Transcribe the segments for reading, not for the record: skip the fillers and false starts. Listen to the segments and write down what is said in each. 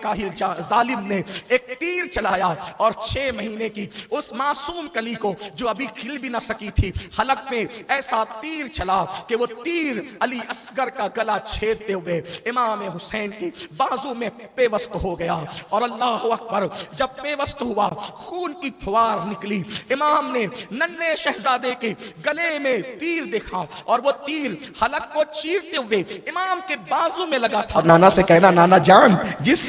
काहिल जालिम ने एक तीर चलाया और 6 महीने की उस मासूम कली को जो अभी खिल भी ना सकी थी, हलक में ऐसा तीर चला कि वो तीर अली असगर का गला छेदते हुए इमाम हुसैन की बाजू में पेवस्त हो गया। और अल्लाह अकबर, जब पेवस्त हुआ खून की फुहार निकली, इमाम ने नन्हे शहजादे के गले में तीर देखा और वो तीर हलक को चीरते हुए इमाम के बाजू में लगा था। नाना से कहना, नाना जान, जिस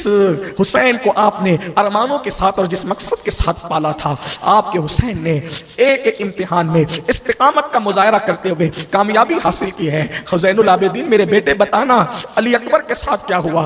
हुसैन को आपने अरमानों के साथ और जिस मकसद के साथ पाला था, आपके हुसैन ने एक एक इम्तिहान में इस्तिकामत का मुजाहरा करते हुए कामयाबी हासिल की है। हुसैनुल आबिदीन मेरे बेटे बताना, अली अकबर के साथ क्या हुआ,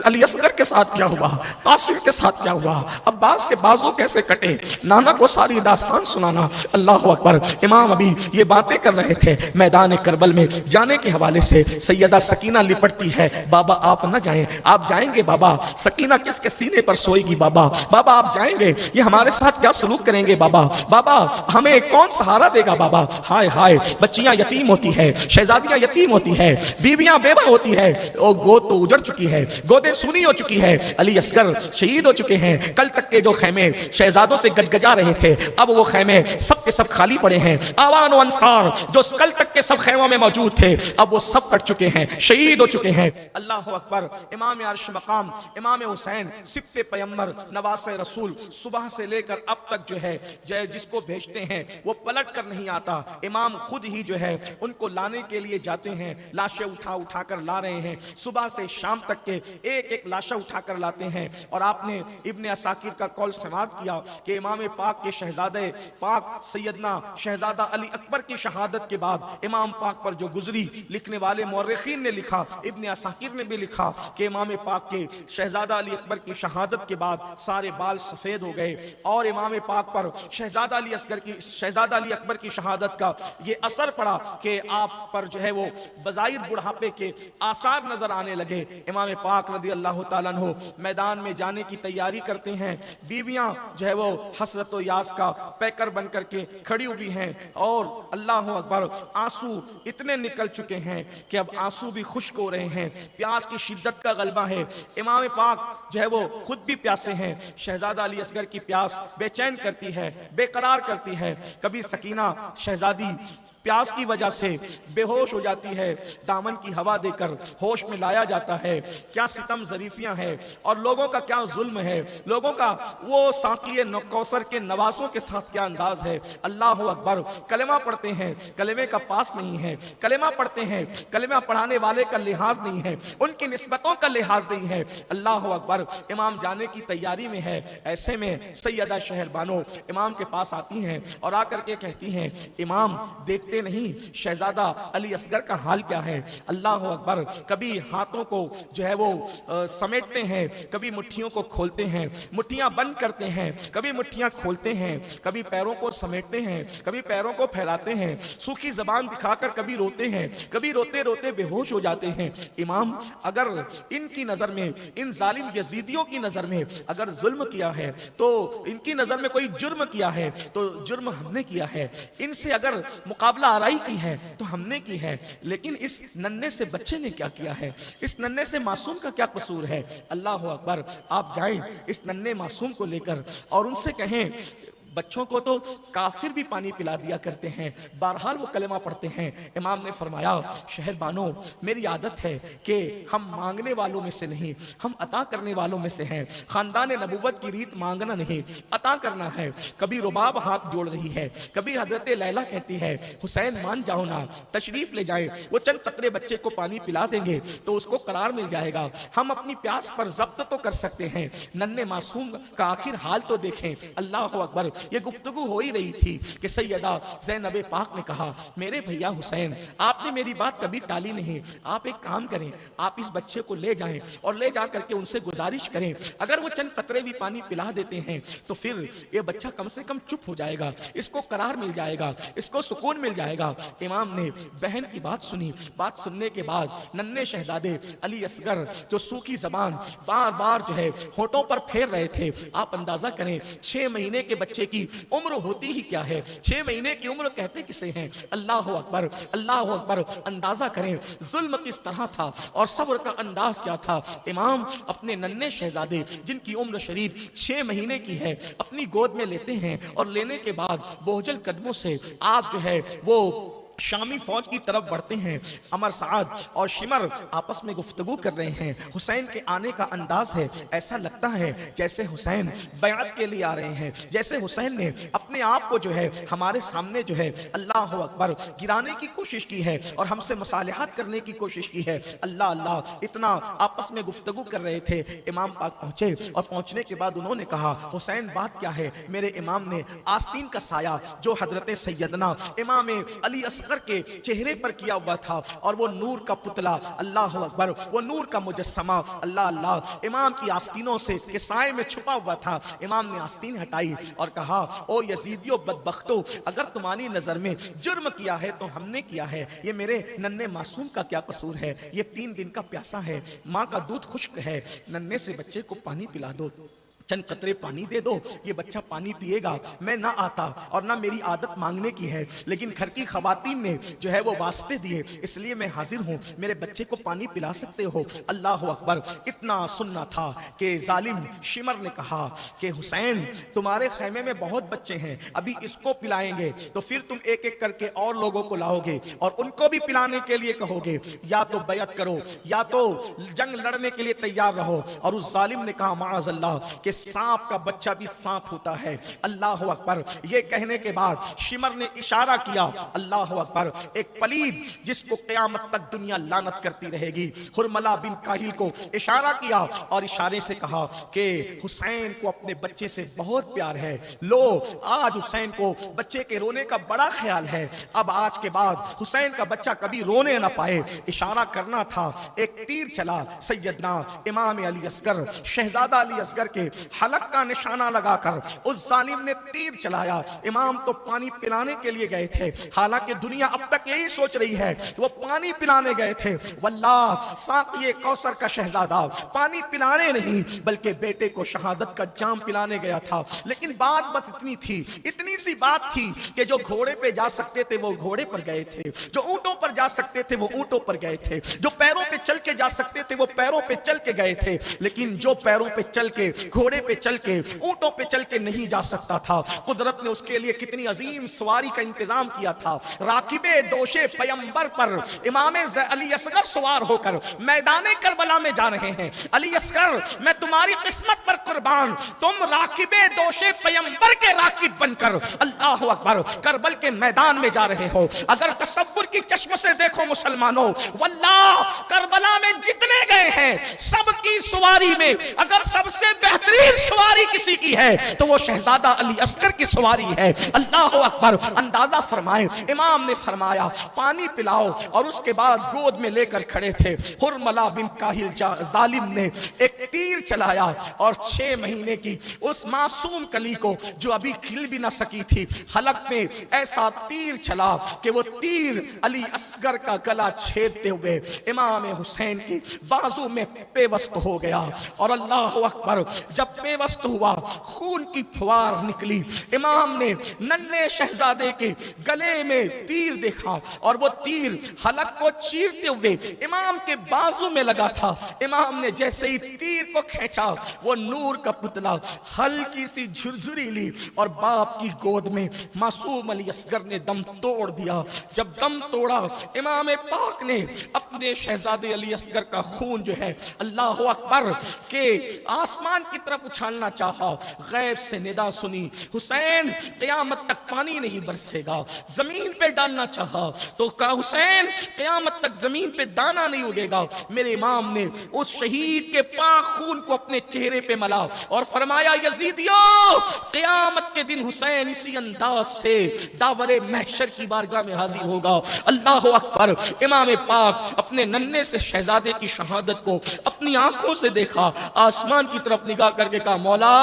अली असगर के साथ क्या हुआ, कासिम के साथ क्या हुआ, अब्बास के बाजू कैसे कटे, नाना को सारी दास्तान सुनाना। अल्लाह अकबर। इमाम अभी ये बातें कर रहे थे, मैदान करबल में जाने के हवाले से सैयदा सकीना लिपटती है, बाबा आप न जाएं, आप जाएंगे बाबा, सकीना किसके सीने पर सोएगी बाबा, बाबा आप जाएंगे, ये हमारे साथ क्या सलूक करेंगे बाबा, बाबा हमें कौन सहारा देगा बाबा। हाय हाय, बच्चियां यतीम होती है, शहजादियां यतीम होती है, बीवियां बेवा होती है, और गोद तो उजड़ चुकी है, गोदे सूनी हो चुकी है, अली असगर शहीद हो चुके हैं। कल तक के जो खैमे शहजादों से गजगजा रहे थे, अब वो खैमे सब के सब खाली पड़े हैं। आवान व अंसार जो कल तक के सब खैमों में मौजूद थे, अब वो सब कट चुके हैं, शहीद हो चुके हैं। अल्लाह अकबर। इमाम अर्श मकाम इमाम हुसैन सिफ्ते पैगंबर नवासे रसूल सुबह से लेकर अब तक जो है जिसको भेजते हैं वो पलट कर नहीं आता, इमाम खुद ही जो है उनको लाने के लिए जाते हैं, लाशें उठा उठा कर ला रहे हैं, सुबह से शाम तक के एक एक लाशा उठा कर लाते हैं। और आपने इब्ने असाकिर का कौल समात किया कि इमाम पाक के शहजादे पाक सैयदना शहजादा अली अकबर की शहादत के बाद इमाम पाक पर जो गुजरी, लिखने वाले मुअर्रिखीन ने लिखा, इब्ने असाकिर ने भी लिखा कि इमाम पाक के शहजादा अली अकबर की शहादत के बाद सारे बाल सफेद हो गए और इमाम पाक पर शहजादा अली अकबर की शहादत का ये असर पड़ा कि आप पर जो है वो बज़ाहिर बुढ़ापे के आसार नजर आने लगे। इमाम पाक रज़ी अल्लाह ताला अन्हु मैदान में जाने की तैयारी करते हैं, बीवियां जो है वो हसरत व यास का पैकर बन करके खड़ी हुई हैं और अल्लाह अकबर, आंसू इतने निकल चुके हैं कि अब आंसू भी खुश्क हो रहे हैं, प्यास की शिद्दत का गलबा है। इमाम पाक जो है वो खुद भी प्यासे हैं, शहजादा अली असगर की प्यास बेचैन करती है, बेकरार करती है। कभी सकीना शहजादी प्यास की वजह से बेहोश हो जाती है, दामन की हवा देकर होश में लाया जाता है। क्या सितम ज़रीफियां हैं और लोगों का क्या जुल्म है, लोगों का वो साक़िए कौसर के नवासों के साथ क्या अंदाज है। अल्लाह अकबर। कलेमा पढ़ते हैं, कलेमे का पास नहीं है, कलेमा पढ़ते हैं, कलेमा पढ़ाने वाले का लिहाज नहीं है, उनकी निस्बतों का लिहाज नहीं है। अल्लाह अकबर। इमाम जाने की तैयारी में है, ऐसे में सैयदा शहरबानो इमाम के पास आती हैं और आकर के कहती हैं, इमाम देखते नहीं शहजादा अली असगर का हाल क्या है। अल्लाह अकबर। कभी हाथों को जो है वो समेटते हैं, कभी मुट्ठियों को खोलते हैं, मुट्ठियां बंद करते हैं, कभी मुट्ठियां खोलते हैं, कभी पैरों को समेटते हैं, कभी पैरों को फैलाते हैं, सूखी जबान दिखाकर कभी रोते हैं, कभी रोते रोते बेहोश हो जाते हैं। इमाम, अगर इनकी नजर में, इन जालिम यजीदियों की नजर में अगर जुल्म किया है, तो इनकी नजर में कोई जुर्म किया है तो जुर्म हमने किया है, इनसे अगर मुकाबला आराई की है तो हमने की है, लेकिन इस नन्हे से बच्चे ने क्या किया है, इस नन्हे से मासूम का क्या कसूर है। अल्लाह अकबर। आप जाएं इस नन्हे मासूम को लेकर और उनसे कहें, बच्चों को तो काफिर भी पानी पिला दिया करते हैं, बहरहाल वो कलेमा पढ़ते हैं। इमाम ने फरमाया, शहरबानो मेरी आदत है कि हम मांगने वालों में से नहीं, हम अता करने वालों में से हैं। खानदान नबूवत की रीत मांगना नहीं, अता करना है। कभी रुबाब हाथ जोड़ रही है, कभी हजरत लैला कहती है, हुसैन मान जाओ ना, तशरीफ ले जाए, वो चंद कतरे बच्चे को पानी पिला देंगे तो उसको करार मिल जाएगा, हम अपनी प्यास पर जब्त तो कर सकते हैं। नन्हे मासूम का आखिर हाल तो देखें। अल्लाह अकबर। ये गुफ्तगू हो ही रही थी कि सैयदा ज़ैनब पाक ने कहा, मेरे भैया हुसैन, आपने मेरी बात कभी टाली नहीं, आप एक काम करें, आप इस बच्चे को ले जाएं और ले जा करके उनसे गुजारिश करें, अगर वो चंद कतरे भी पानी पिला देते हैं तो फिर ये बच्चा कम से कम चुप हो जाएगा, इसको करार मिल जाएगा, इसको सुकून मिल जाएगा। इमाम ने बहन की बात सुनी। बात सुनने के बाद नन्हे शहजादे अली असगर जो सूखी जबान बार बार जो है होठों पर फेर रहे थे, आप अंदाजा करें 6 महीने के बच्चे की उम्र होती ही क्या है, 6 महीने की उम्र कहते किसे हैं। अल्लाह अकबर, अल्लाह अकबर। अंदाजा करें जुल्म किस तरह था और सब्र का अंदाज क्या था। इमाम अपने नन्हे शहजादे जिनकी उम्र शरीफ 6 महीने की है अपनी गोद में लेते हैं और लेने के बाद बोझल कदमों से आप जो है वो शामी फौज की तरफ बढ़ते हैं। अमर साद और शिमर आपस में गुफ्तगू कर रहे हैं। हुसैन के आने का अंदाज है, ऐसा लगता है जैसे हुसैन बयात के लिए आ रहे हैं, जैसे हुसैन ने अपने आप को जो है हमारे सामने जो है अल्लाह अकबर गिराने की कोशिश की है और हमसे मुसालहत करने की कोशिश की है। अल्लाह अल्लाह इतना आपस में गुफ्तगू कर रहे थे। इमाम पाक पहुंचे और पहुंचने के बाद उन्होंने कहा, हुसैन बात क्या है। मेरे इमाम ने आस्तीन का साया जो हजरत सैयदना इमाम अली असगर के चेहरे पर किया हुआ था और वो नूर का पुतला, अल्लाह अकबर, वो नूर का मुजस्समा, अल्लाह अल्लाह, इमाम की आस्तीनों से के साए में छुपा हुआ था। इमाम ने आस्तीन हटाई और कहा, ओ यजीदियो बदबख्तो, अगर तुम्हारी नजर में जुर्म किया है तो हमने किया है, ये मेरे नन्हे मासूम का क्या कसूर है। ये 3 दिन का प्यासा है, माँ का दूध खुश्क है, नन्हे से बच्चे को पानी पिला दो, चंद कतरे पानी दे दो, ये बच्चा पानी पिएगा। मैं ना आता और ना मेरी आदत मांगने की है, लेकिन घर की खवातीन ने जो है वो वास्ते दिए, इसलिए मैं हाजिर हूँ, मेरे बच्चे को पानी पिला सकते हो। अल्लाह अकबर। इतना सुनना था कि जालिम शिमर ने कहा कि हुसैन तुम्हारे खैमे में बहुत बच्चे हैं, अभी इसको पिलाएंगे तो फिर तुम एक एक करके और लोगों को लाओगे और उनको भी पिलाने के लिए कहोगे, या तो बैत करो या तो जंग लड़ने के लिए तैयार रहो। और उस जालिम ने कहा, माअज़ल्लाह, कि सांप का बच्चा भी सांप होता है। अल्लाह अकबर। ये कहने के बाद शिमर ने इशारा किया, अल्लाह अकबर, एक पलीद जिसको क़यामत तक दुनिया लानत करती रहेगी, हुरमला बिन काहिल को इशारा किया और इशारे से कहा कि हुसैन को अपने बच्चे से बहुत प्यार है। लो, आज हुसैन को बच्चे के रोने का बड़ा ख्याल है, अब आज के बाद हुसैन का बच्चा कभी रोने ना पाए। इशारा करना था, एक तीर चला, सैयदना इमाम अली असगर, शहजादा अली असगर के हलक का निशाना लगाकर उस जालिम ने तीर चलाया। इमाम तो पानी पिलाने के लिए गए थे, हालांकि दुनिया अब तक यही सोच रही है वो पानी पिलाने गए थे। वल्लाह, साक़िए कौसर का शहजादा पानी पिलाने नहीं बल्कि बेटे को शहादत का जाम पिलाने गया था। लेकिन बात बस इतनी थी, इतनी सी बात थी कि जो घोड़े पे जा सकते थे वो घोड़े पर गए थे, जो ऊंटों पर जा सकते थे वो ऊंटों पर गए थे, जो पैरों पे चल के जा सकते थे वो पैरों पे चल के गए थे। लेकिन जो पैरों पे चल के, घोड़े पे चल के, ऊंटों पे चल के नहीं जा सकता था, कुदरत ने उसके लिए कितनी अजीम सवारी का इंतजाम किया था। राकिबे दोशे पैगंबर पर इमाम अली असगर सवार होकर मैदाने करबला में जा रहे हैं। अली असगर, मैं तुम्हारी किस्मत पर कुर्बान, तुम राकिबे दोशे पैगंबर के राकिब बनकर अल्लाह अकबर करबल के मैदान में जा रहे हो। अगर तसव्वुर की चश्म से देखो मुसलमानों, वल्लाह करबला में जितने गए हैं सबकी सवारी में अगर सबसे बेहतरीन सवारी किसी की है तो वो शहजादा अली असगर की सवारी है। अल्लाह अकबर। अंदाजा फरमाए, इमाम ने फरमाया पानी पिलाओ और उसके बाद गोद में लेकर खड़े थे। हुरमला बिन काहिल जालिम ने एक तीर चलाया और 6 महीने की उस मासूम कली को जो अभी खिल भी ना सकी थी, हलक में ऐसा तीर चला कि वो तीर अली असगर का गला छेदते हुए इमाम हुसैन की बाजू में पेवस्त हो गया। और अल्लाह अकबर, जब पेवस्त हुआ खून की फुवार निकली। इमाम ने नन्हे शहजादे के गले में तीर देखा और वो तीर हलक को चीरते हुए इमाम के बाजू में लगा था। इमाम ने जैसे ही तीर को खींचा, वो नूर का पुतला हल्की सी झुरझुरी ली और बाप की गोद में मासूम अली असगर ने दम तोड़ दिया। जब दम तोड़ा, इमाम पाक ने अपने शहजादे अली असगर का खून जो है अल्लाह अकबर के आसमान की तरफ उछालना चाहा। गैब से निदा सुनी, हुसैन क़यामत तक पानी नहीं बरसेगा। जमीन पे डालना चाहा तो कहा, हुसैन क़यामत तक जमीन पे दाना नहीं उगेगा। मेरे इमाम ने उस शहीद के पाक खून को अपने चेहरे पे मला और फरमाया, यजीदियों, क़यामत के दिन हुसैन इसी अंदाज से दावरे महशर की बारगाह में हाजिर होगा। अल्लाह अकबर। इमाम पाक अपने नन्हे से शहजादे की शहादत को अपनी आंखों से देखा, आसमान की तरफ निगाह करके کے کہا مولا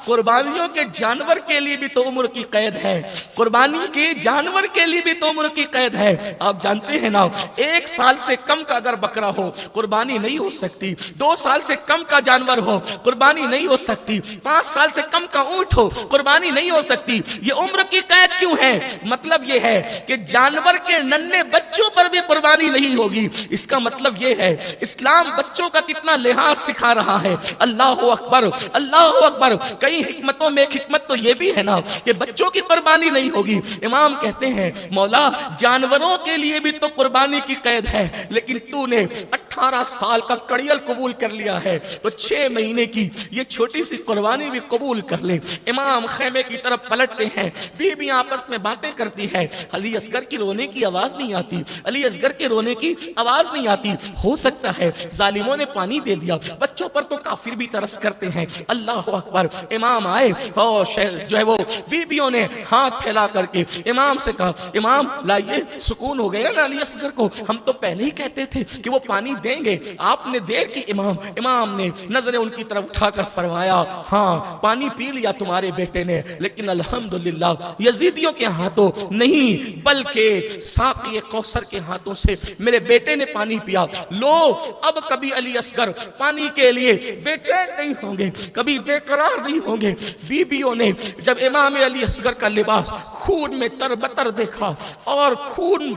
قربانیوں کے جانور کے لیے بھی تو عمر کی قید ہے، قربانی کے جانور کے لیے بھی تو عمر کی قید ہے۔ آپ جانتے ہیں نا 1 سال سے کم کا اگر بکرا ہو قربانی نہیں ہو سکتی، 2 سال سے کم کا جانور ہو قربانی نہیں ہو سکتی، 5 سال سے کم کا اونٹ ہو قربانی نہیں ہو سکتی۔ یہ عمر کی قید کیوں ہے؟ مطلب یہ ہے کہ جانور کے ننھے بچوں پر بھی قربانی نہیں ہوگی۔ اس کا مطلب یہ ہے اسلام بچوں کا کتنا لحاظ سکھا رہا ہے۔ اللہ اکبر، اللہ اکبر۔ کئی حکمتوں میں ایک حکمت تو یہ بھی ہے نا کہ بچوں کی قربانی نہیں ہوگی۔ امام کہتے ہیں مولا جانوروں کے لیے بھی تو قربانی کی قید ہے، لیکن تو نے 18 سال کا کڑیل قبول کر لیا ہے تو 6 مہینے کی یہ چھوٹی سی قربانی بھی قبول کر لے۔ امام خیمے کی طرف پلٹتے ہیں، بیویاں آپس میں باتیں کرتی ہے۔ علی اصغر کی رونے کی آواز نہیں آتی، علی اصغر کے رونے کی آواز نہیں آتی۔ ہو سکتا ہے ظالموں نے پانی دے دیا، بچوں پر تو کافر بھی ترس کرتے ہیں۔ اللہ اکبر۔ امام آئے اور جو ہے وہ بیویوں نے ہاتھ پھیلا کر کے امام سے کہا امام لائیے، سکون ہو گیا نا علی اصغر کو، ہم تو پہلے ہی کہتے تھے کہ وہ پانی دیں گے، آپ نے دیر کی۔ امام نے نظریں ان کی طرف اٹھا کر فرمایا ہاں پانی پی لیا تمہارے بیٹے نے، لیکن الحمدللہ یزیدیوں کے ہاتھوں نہیں بلکہ ساقی کوثر کے ہاتھوں سے میرے بیٹے نے پانی پیا۔ لو اب کبھی علی اصغر پانی کے لیے بے چین نہیں ہوں گے، کبھی بے قرار نہیں ہوں گے۔ بیویوں نے جب امام علی اصغر کا لباس خون میں تربتر دیکھا اور خون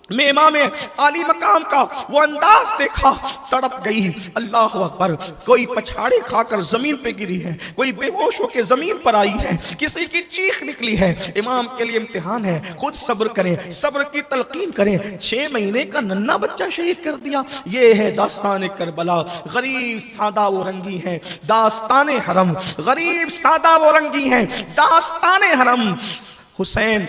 میں امام عالی مقام کا وہ انداز دیکھا، تڑپ گئی۔ اللہ اکبر۔ کوئی پچھاڑے کھا کر زمین پہ گری ہے، کوئی بے ہوش ہو کے زمین پر آئی ہے، کسی کی چیخ نکلی ہے۔ امام کے لیے امتحان ہے، خود صبر کریں، صبر کی تلقین کریں۔ 6 مہینے کا ننھا بچہ شہید کر دیا۔ یہ ہے داستان کربلا۔ غریب سادہ و رنگی ہے داستان حرم، غریب سادہ و رنگی ہے داستان حرم۔ حسین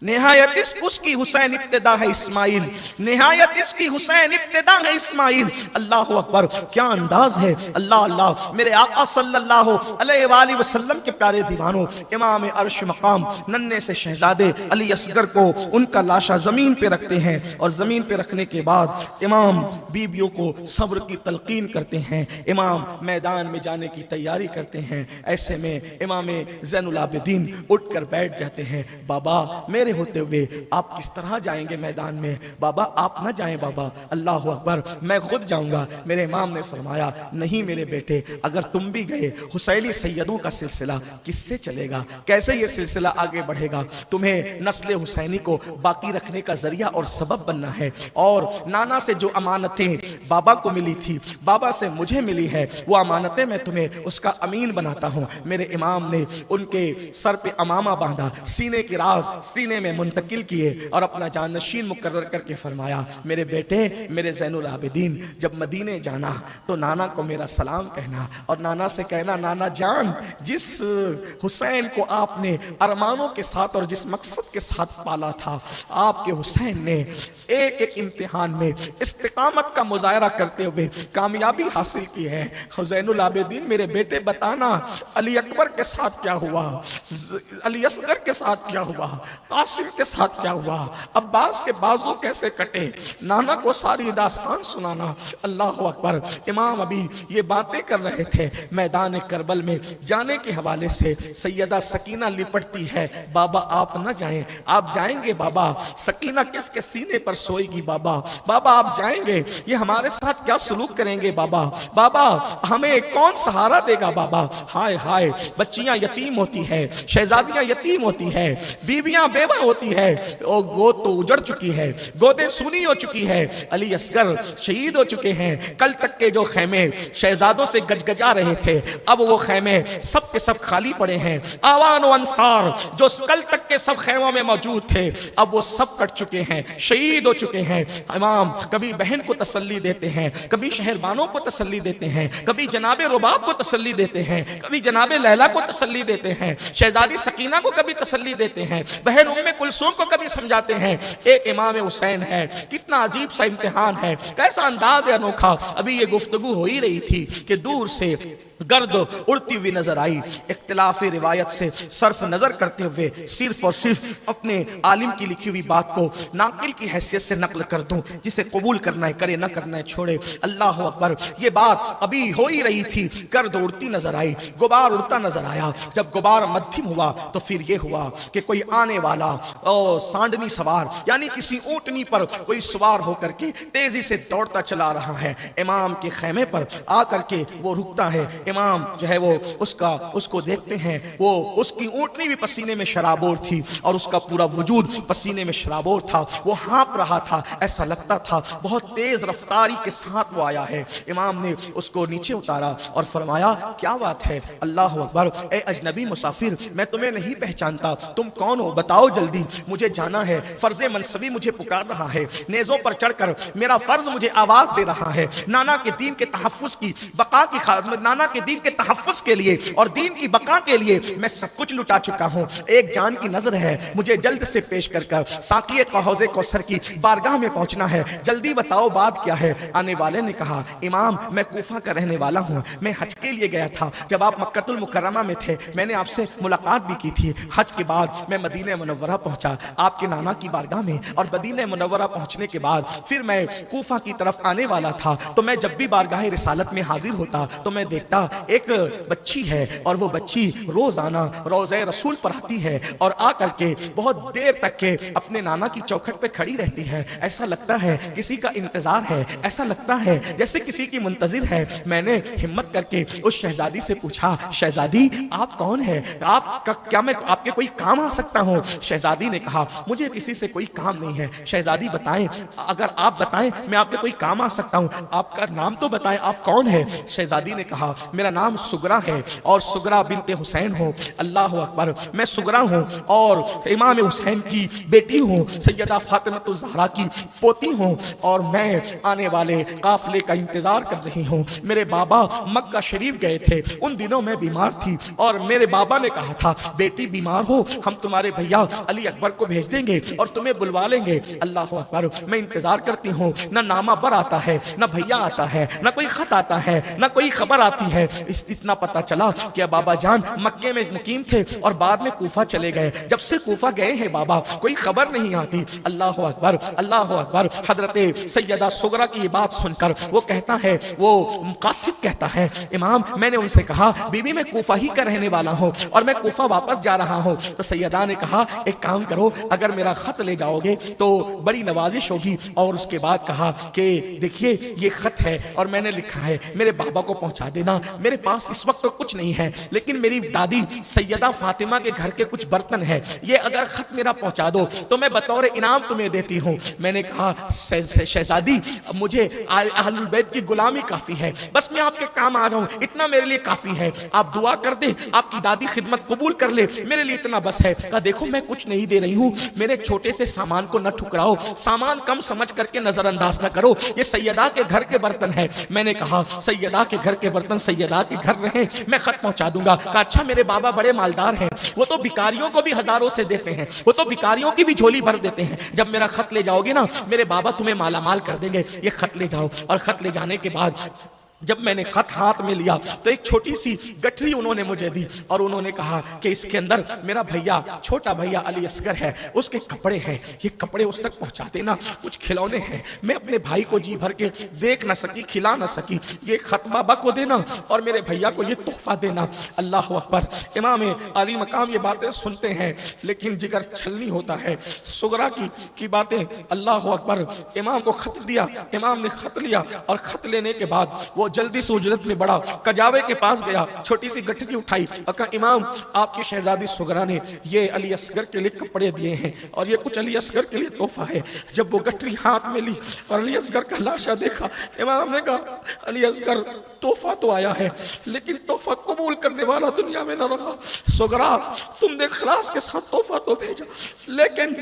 نہایت اس کی حسین ابتدا ہے اسماعیل، نہایت اس کی حسین ابتدا ہے اسماعیل۔ اللہ اکبر۔ کیا انداز ہے۔ اللہ اللہ۔ میرے آقا صلی اللہ علیہ وآلہ وسلم کے پیارے دیوانوں، امام عرش مقام ننھے سے شہزادے علی اصغر کو ان کا لاشا زمین پہ رکھتے ہیں، اور زمین پہ رکھنے کے بعد امام بیویوں کو صبر کی تلقین کرتے ہیں۔ امام میدان میں جانے کی تیاری کرتے ہیں۔ ایسے میں امام زین العابدین اٹھ کر بیٹھ جاتے ہیں۔ بابا میرے ہوتے ہوئے آپ کس طرح جائیں گے میدان میں؟ بابا آپ نہ جائیں بابا۔ اللہ اکبر۔ میں خود جاؤں گا۔ میرے امام نے فرمایا نہیں میرے بیٹے، اگر تم بھی گئے حسینی سیدوں کا سلسلہ کس سے چلے گا؟ کیسے یہ سلسلہ آگے بڑھے گا؟ تمہیں نسل حسینی کو باقی رکھنے کا ذریعہ اور سبب بننا ہے۔ اور نانا سے جو امانتیں بابا کو ملی تھی، بابا سے مجھے ملی ہے، وہ امانتیں میں تمہیں اس کا امین بناتا ہوں۔ میرے امام نے ان کے سر پہ امامہ باندھا، سینے کے راز سینے میں منتقل کیے اور اپنا جانشین مقرر کر کے فرمایا میرے بیٹے، میرے زین العابدین جب مدینے جانا تو نانا کو میرا سلام کہنا، اور نانا سے کہنا نانا جان جس حسین کو آپ نے ارمانوں کے ساتھ اور جس مقصد کے ساتھ پالا تھا، آپ کے حسین نے ایک ایک امتحان میں استقامت کا مظاہرہ کرتے ہوئے کامیابی حاصل کی ہے۔ زین العابدین میرے بیٹے بتانا علی اکبر کے ساتھ کیا ہوا، علی اصغر کے ساتھ کیا ہوا، قاسم کے ساتھ کیا ہوا، عباس کے بازو کیسے کٹے، نانا کو ساری داستان سنانا۔ اللہ اکبر۔ امام ابھی یہ باتیں کر رہے تھے، میدان کربل میں جانے کے حوالے سے سیدہ سکینہ لپٹتی ہے، بابا آپ نہ جائیں، آپ جائیں گے بابا، سکینہ کس کے سینے پر سوئے گی بابا، بابا آپ جائیں گے یہ ہمارے ساتھ کیا سلوک کریں گے بابا، بابا ہمیں کون سہارا دے گا بابا۔ ہائے ہائے، بچیاں یتیم ہوتی ہے، شہزادیاں یتیم ہوتی ہے، بیویاں بیوہ ہوتی ہے، اور گود تو اجڑ چکی ہے، گودیں سونی ہو چکی ہے، علی اصغر شہید ہو چکے ہیں۔ کل تک کے جو خیمے شہزادوں سے گجگجا رہے تھے، اب وہ خیمے سب کے سب خالی پڑے ہیں۔ آوان و انصار جو کل تک کے سب خیموں میں موجود تھے، اب وہ سب کٹ چکے ہیں، شہید ہو چکے ہیں۔ امام کبھی بہن کو تسلی دیتے ہیں، کبھی شہربانوں کو تسلی دیتے ہیں، کبھی جناب رباب کو تسلی دیتے ہیں، کبھی جناب لیلا کو تسلی دیتے ہیں، شہزادی سکینہ کو کبھی تسلی دیتے ہیں، بہن ام کلثوم کو کبھی سمجھاتے ہیں۔ ایک امام حسین ہے، کتنا عجیب سا امتحان ہے، کیسا انداز ہے انوکھا۔ ابھی یہ گفتگو ہو ہی رہی تھی کہ دور سے गर्द उड़ती हुई नजर आई। इख्तिलाफ रिवायत से सर्फ नजर करते हुए सिर्फ और सिर्फ अपने आलिम की लिखी हुई बात को नाकिल की हैसियत से नकल कर दूं, जिसे कबूल करना है करे, ना करना है छोड़े। अल्लाह अकबर। ये बात अभी हो ही रही थी, गर्द उड़ती नजर आई, गुबार उड़ता नजर आया। जब गुबार मध्यम हुआ तो फिर ये हुआ कि कोई आने वाला सांडनी सवार, यानी किसी ऊंटनी पर कोई सवार होकर के तेजी से दौड़ता चला रहा है। इमाम के खेमे पर आकर के वो रुकता है। इमाम जो है वो उसको देखते हैं, वो उसकी ऊँटनी भी पसीने में शराबोर थी और उसका पूरा वजूद पसीने में शराबोर था। वो हाँप रहा था, ऐसा लगता था बहुत तेज रफ्तारी के साथ वो आया है। इमाम ने उसको नीचे उतारा और फरमाया, क्या बात है? अल्लाह अकबर। ए अजनबी मुसाफिर, मैं तुम्हें नहीं पहचानता, तुम कौन हो? बताओ जल्दी, मुझे जाना है। फर्ज मनसबी मुझे पुकार रहा है, नेज़ों पर चढ़कर मेरा फर्ज मुझे आवाज दे रहा है। नाना के दीन के तहफ़्फ़ुज़ की बका की नाना के दीन के तहफ़्फ़ुज़ के लिए और दीन की बका के लिए मैं सब कुछ लुटा चुका हूँ। एक जान की नजर है, मुझे जल्द से पेश कर साक़िए हौज़े कौसर की बारगाह में पहुंचना है। जल्दी बताओ बात क्या है? आने वाले ने कहा, इमाम मैं कूफा का रहने वाला हूँ, मैं हज के लिए गया था। जब आप मक्कतुल मुकर्रमा में थे मैंने आपसे मुलाकात भी की थी। हज के बाद मैं मदीने मुनव्वरा पहुंचा आपके नाना की बारगाह में, और मदीने मुनव्वरा पहुंचने के बाद फिर मैं कूफा की तरफ आने वाला था। तो मैं जब भी बारगाह रिसालत में हाजिर होता तो मैं देखता एक बच्ची है, और वो बच्ची रोजाना रोज़े रसूल पर आती है और आकर के बहुत देर तक के अपने नाना की चौखट पे खड़ी रहती है। ऐसा लगता है किसी का इंतजार है, ऐसा लगता है जैसे किसी की मुंतजिर है। मैंने हिम्मत करके उस शहजादी से पूछा, शहजादी आप कौन है? क्या मैं आपके कोई काम आ सकता हूँ? शहजादी ने कहा, मुझे किसी से कोई काम नहीं है। शहजादी बताएं, अगर आप बताएं मैं आपके कोई काम आ सकता हूँ। आपका नाम तो बताएं, आप कौन है? शहजादी ने कहा, मेरा नाम सुगरा है और सुगरा बिनते हुसैन हूँ। अल्लाह अकबर। मैं सुगरा हूँ और इमाम हुसैन की बेटी हूँ, सैयदा फातिमा ज़हरा की पोती हूँ, और मैं आने वाले काफिले का इंतजार कर रही हूँ। मेरे बाबा मक्का शरीफ गए थे, उन दिनों मैं बीमार थी और मेरे बाबा ने कहा था, बेटी बीमार हो हम तुम्हारे भैया अली अकबर को भेज देंगे और तुम्हें बुलवा लेंगे। अल्लाह अकबर। मैं इंतजार करती हूँ, ना नामा बर आता है, ना भैया आता है, ना कोई खत आता है, ना कोई खबर आती है। इतना पता चला कि बाबा जान मक्के में मुकीम थे और बाद में कूफा चले गए। जब से कूफा गए हैं बाबा कोई खबर नहीं आती। अल्लाह अकबर, अल्लाह अकबर। हजरत सैयदा सुगरा की ये बात सुनकर वो कहता है, वो कासिद कहता है, इमाम मैंने उनसे कहा बीबी मैं कूफा ही का रहने वाला हूँ और मैं कूफा वापस जा रहा हूँ। तो सैयदा ने कहा, एक काम करो, अगर मेरा खत ले जाओगे तो बड़ी नवाजिश होगी। और उसके बाद कहा कि देखिए ये खत है और मैंने लिखा है, मेरे बाबा को पहुंचा देना। मेरे पास इस वक्त तो कुछ नहीं है, लेकिन मेरी दादी सैयदा फातिमा के घर के कुछ बर्तन है, ये अगर खत मेरा पहुंचा दो तो मैं बतौर इनाम तुम्हें देती हूँ। मैंने कहा, शहजादी मुझे अहलुल बैत की गुलामी काफी है, बस मैं आपके काम आ जाऊं इतना मेरे लिए काफी है। आप दुआ कर दे, आपकी दादी खिदमत कबूल कर ले, मेरे लिए इतना बस है। कहा, देखो मैं कुछ नहीं दे रही हूँ, मेरे छोटे से सामान को न ठुकराओ, सामान कम समझ करके नजरअंदाज न करो, ये सैयदा के घर के बर्तन है। मैंने कहा, सैयदा के घर के बर्तन सैयदा के घर रहे, मैं खत पहुंचा दूंगा। कहा, अच्छा मेरे बाबा बड़े मालदार हैं, वो तो भिखारियों को भी हजारों से देते हैं, वो तो भिखारियों की भी झोली भर देते हैं। जब मेरा खत ले जाओगे ना, मेरे बाबा तुम्हें मालामाल कर देंगे, ये खत ले जाओ। और खत ले जाने के बाद जब मैंने खत हाथ में लिया तो एक छोटी सी गठरी उन्होंने मुझे दी और उन्होंने कहा कि इसके अंदर मेरा भैया, छोटा भैया अली असगर है, उसके कपड़े हैं, ये कपड़े उस तक पहुंचा देना, कुछ खिलौने हैं, मैं अपने भाई को जी भर के देख ना सकी, खिला ना सकी, ये खत बाबा को देना और मेरे भैया को ये तोहफा देना। अल्लाह अकबर। इमाम अली मकाम ये बातें सुनते हैं लेकिन जिगर छलनी होता है। सुगरा की बातें, अल्लाह अकबर। इमाम को खत दिया, इमाम ने खत लिया और खत लेने के बाद वो जल्दी से उजरत में बढ़ा, कजावे के पास गया, छोटी सी गठरी उठाई और कहा, इमाम आपकी शहजादी सुगरा ने ये अली असगर के लिए कपड़े दिए हैं और ये कुछ अली असगर के लिए तोहफा है। जब वो गठरी हाथ में ली और अली असगर का लाशा देखा, इमाम ने कहा, अली असगर तोहफा तो आया है लेकिन तोहफा कबूल करने वाला दुनिया में न रहा। सुगरा तुमने इखलास के साथ तोहफा तो भेजा लेकिन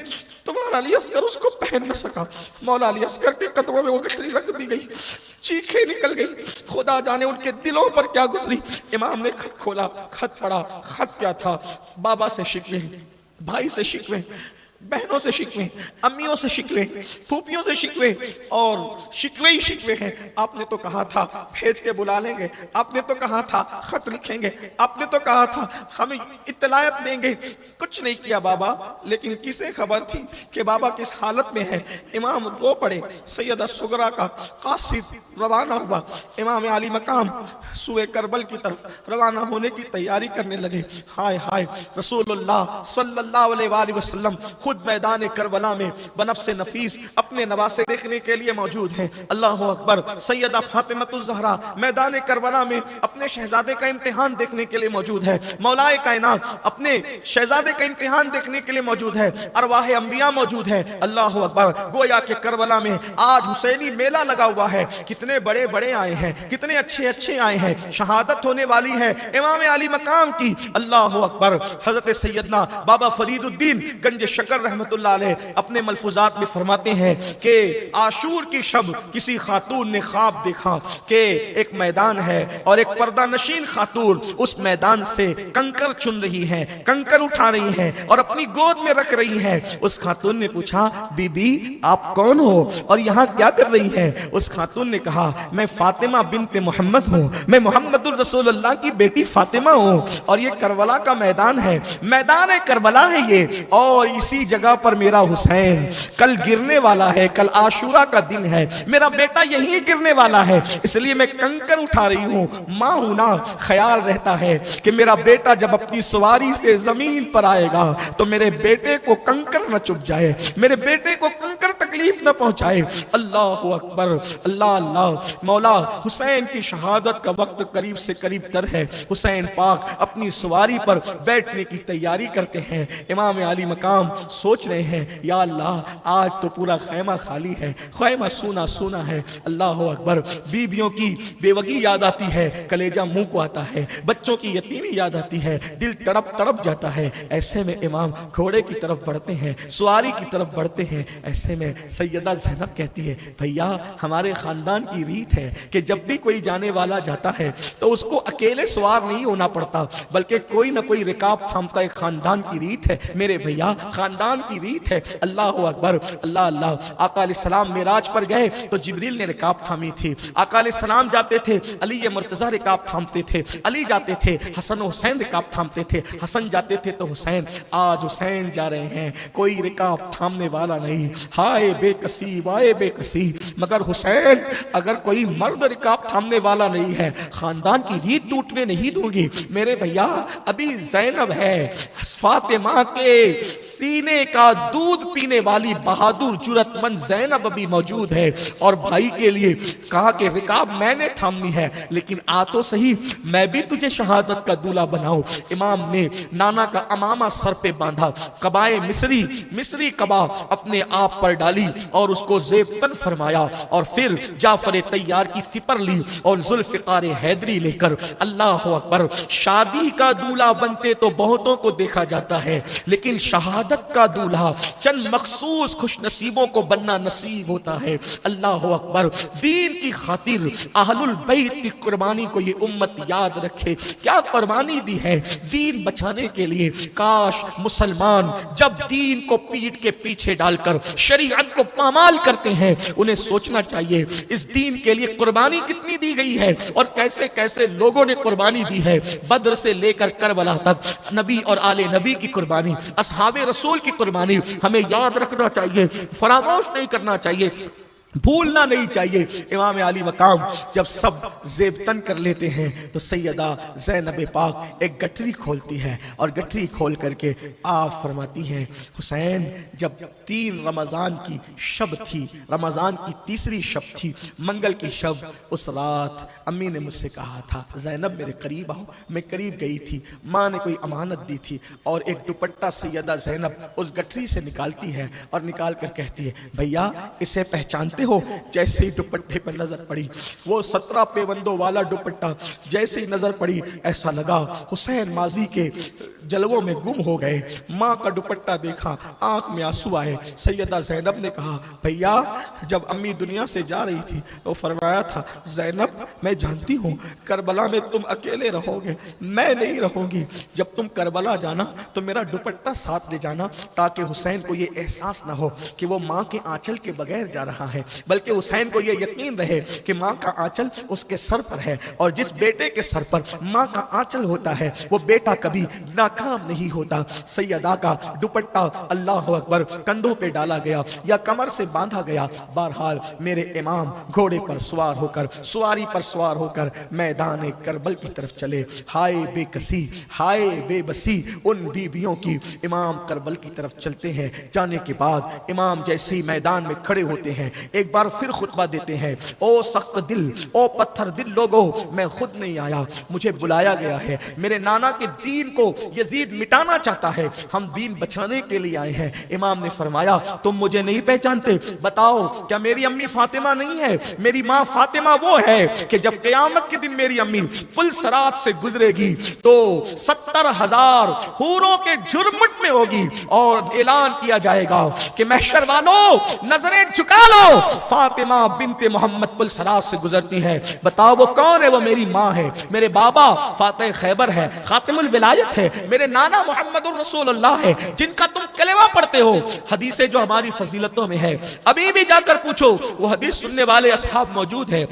तुम्हारा अली असगर उसको पहन न सका। मौला अली असगर के कदमों में वो गठरी रख दी गई, चीखें निकल गई, खुदा जाने उनके दिलों पर क्या गुजरी। इमाम ने खत खोला, खत पढ़ा, खत क्या था, बाबा से शिकवे, भाई से शिकवे, बहनों से शिकवे, अम्मियों से शिकवे, फूफियों से शिकवे, और शिकवे ही शिकवे हैं। आपने तो कहा था भेज के बुला लेंगे, आपने तो कहा था खत लिखेंगे, आपने तो कहा था हमें इत्तलायत देंगे, कुछ नहीं किया बाबा। लेकिन किसे खबर थी कि बाबा किस हालत में है। इमाम रो पड़े, सैयदा सुगरा का कासिद रवाना हुआ, इमाम आली मकाम सूए करबल की तरफ रवाना होने की तैयारी करने लगे। हाय हाय, रसूलुल्लाह सल्लल्लाहु अलैहि वसल्लम खुद मैदान करबला में बनफ्से नफीस अपने नवासे देखने के लिए मौजूद हैं। अल्लाह अकबर। सैयदा फातिमतुज़ ज़हरा मैदान करबला में अपने शहजादे का इम्तिहान देखने के लिए मौजूद है। मौलाए कायनात अपने शहजादे का इम्तिहान देखने के लिए मौजूद है। अरवाह अंबिया मौजूद है। अल्लाह अकबर। गोया के करबला में आज हुसैनी मेला लगा हुआ है। कितने बड़े बड़े आए हैं, कितने अच्छे अच्छे आए हैं। शहादत होने वाली है इमाम अली मकाम की। अल्लाह अकबर। हजरत सैयदना बाबा फरीदुद्दीन गंज शकर रहमतुल्लाह अलैह अपने मलफूजात में फरमाते हैं कि आशूर की शब किसी खातून ने ख्वाब देखा कि एक मैदान है और एक पर्दा नशीन खातून उस मैदान से कंकर चुन रही है, कंकर उठा रही है और अपनी गोद में रख रही है। उस खातून ने पूछा, बीबी आप कौन हो और यहाँ क्या कर रही है? उस खातून ने कहा, मैं फातिमा बिन्ते मोहम्मद हूँ, मैं मोहम्मदुर रसूलुल्लाह की बेटी फातिमा हूँ और ये करबला का मैदान है, मैदान करबला है ये, और इसी जगह पर मेरा हुसैन कल गिरने वाला है, कल आशूरा का दिन है, मेरा बेटा यहीं गिरने वाला है, इसलिए मैं कंकर उठा रही हूँ। माँ हूं ना, ख्याल रहता है कि मेरा बेटा जब अपनी सवारी से जमीन पर आएगा तो मेरे बेटे को कंकर न चुभ जाए, मेरे बेटे को कंकर तकलीफ न पहुंचाए। अल्लाह अकबर, अल्लाह अल्लाह। मौला हुसैन की शहादत का वक्त करीब से करीब तर है। हुसैन पाक अपनी सवारी पर बैठने की तैयारी करते हैं। इमाम अली मकाम सोच रहे हैं, या अल्लाह आज तो पूरा खैमा खाली है, खैमा सूना सूना है। अल्लाह अकबर। बीबियों की बेवगी याद आती है, कलेजा मुंह को आता है, बच्चों की यतीमी याद आती है, दिल तड़प तड़प जाता है। ऐसे में इमाम घोड़े की तरफ बढ़ते हैं, सवारी की तरफ बढ़ते हैं। ऐसे में सैयदा ज़ैनब कहती है, भैया हमारे खानदान की रीत है कि जब भी कोई जाने वाला जाता है तो उसको अकेले सवार नहीं होना पड़ता, बल्कि कोई ना कोई रिकाब थामता है। खानदान की रीत है मेरे भैया, खानदान की रीत है। अल्लाह अकबर, अल्लाह अल्लाह। आका अलैहिस्सलाम मिराज पर गए तो जिब्रील ने रिकाब थामी थी। आका अलैहिस्सलाम जाते थे, अली मुर्तज़ा रिकाब थामते थे, अली जाते थे, हसन हुसैन रिकाब थामते थे, हसन जाते थे तो हुसैन। आज हुसैन जा रहे हैं, कोई रिकाब थामने वाला नहीं। हाय बेकसी, वाए बेकसी। मगर हुसैन, अगर कोई मर्द रिकाब थामने वाला नहीं है, खानदान की रीत टूटने नहीं दूंगी। मेरे भैया अभी ज़ैनब है, फातिमा के सीने का दूध पीने वाली बहादुर जुरतमंद ज़ैनब अभी मौजूद है और भाई के लिए कहा कि रिकाब मैंने थामनी है, लेकिन आ तो सही, मैं भी तुझे शहादत का दूल्हा बनाऊं। इमाम ने नाना का अमामा सर पे बांधा, कबाए मिस्री कबा अपने आप पर डाली और उसको ज़ेबतन फरमाया, और फिर जाफर तैयार की सिपर ली और जुल्फ़िकार हैदरी लेकर, अल्लाह अकबर। शादी का दूल्हा बनते तो बहुतों को देखा जाता है, लेकिन शहादत का दूल्हा चंद मखसूस खुशनसीबों को बनना नसीब होता है। अल्लाह अकबर। दीन की खातिर अहलुल बैत की कुर्बानी को ये उम्मत याद रखे, क्या कुर्बानी दी है दीन बचाने के लिए। काश मुसलमान जब दीन को पीठ के पीछे डालकर शरीयत को पामाल करते हैं, उन्हें सोचना चाहिए इस दीन के लिए कुर्बानी कितनी दी गई है और कैसे कैसे लोगों ने कुर्बानी दी है। बद्र से लेकर करबला तक नबी और आले नबी की कुर्बानी, असहाबे रसूल की कुर्बानी हमें याद रखना चाहिए, फरामोश नहीं करना चाहिए, भूलना नहीं चाहिए। इमाम अली मकाम जब सब ज़ेबतन कर लेते हैं तो सैयदा ज़ैनब पाक एक गठरी खोलती है और गठरी खोल करके आप फरमाती हैं, हुसैन जब 3 रमज़ान की शब थी, रमज़ान की तीसरी शब थी, मंगल की शब, उस रात अम्मी ने मुझसे कहा था, ज़ैनब मेरे करीब आओ। मैं करीब गई थी, माँ ने कोई अमानत दी थी और एक दुपट्टा सैयदा ज़ैनब उस गठरी से निकालती है और निकाल कर कहती है, भैया इसे पहचानते जानते हो, जैसे ही दुपट्टे पर नजर पड़ी, वो 17 पेवंदों वाला दुपट्टा जैसे ही नजर पड़ी, ऐसा लगा हुसैन माजी के जलवों में गुम हो गए। माँ का दुपट्टा देखा, आंख में आंसू आए। सैयदा ज़ैनब ने कहा, भैया जब अम्मी दुनिया से जा रही थी तो फरमाया था, ज़ैनब मैं जानती हूँ करबला में तुम अकेले रहोगे, मैं नहीं रहूंगी। जब तुम करबला जाना तो मेरा दुपट्टा साथ ले जाना, ताकि हुसैन को ये एहसास ना हो कि वो माँ के आंचल के बगैर जा रहा है, बल्कि हुसैन को ये यकीन रहे कि माँ का आंचल उसके सर पर है, और जिस बेटे के सर पर माँ का आंचल होता है वो बेटा कभी नाकाम नहीं होता। सैयदा का दुपट्टा अल्लाह अकबर कंधों पे डाला गया या कमर से बांधा गया। बहरहाल मेरे इमाम घोड़े पर सवार होकर, सवारी पर सवार होकर मैदान करबल की तरफ चले। हाय बेकसी, हाय बेबसी उन बीबियों की। इमाम करबल की तरफ चलते हैं। जाने के बाद इमाम जैसे ही मैदान में खड़े होते हैं, एक बार फिर खुतबा देते हैं, ओ सख्त दिल, ओ पत्थर दिल लोगों, मैं खुद नहीं आया, मुझे बुलाया गया है। मेरे नाना के दीन को यजीद मिटाना चाहता है, हम दीन बचाने के लिए आए हैं। इमाम ने फरमाया, तुम मुझे नहीं पहचानते, बताओ क्या मेरी अम्मी फातिमा नहीं है? मेरी माँ फातिमा वो है कि जब क़यामत के दिन मेरी अम्मी पुल सरात से गुजरेगी तो 70,000 हूरों के जुर्मुट में होगी, और ऐलान किया जाएगा कि महशर वालों नजरें झुका लो, फातिमा बिनते मोहम्मद पुल सरात से गुजरती है। बताओ वो कौन है? वो मेरी माँ है, मेरे बाबा फातिह खैबर है, खातिमुल विलायत है, मेरे नाना मोहम्मदुर रसूलुल्लाह है, जिनका तुम कलेमा पढ़ते हो। हदीसें जो हमारी फजीलतों में है, अभी भी जाकर पूछो, वो हदीस सुनने वाले असहाब मौजूद है।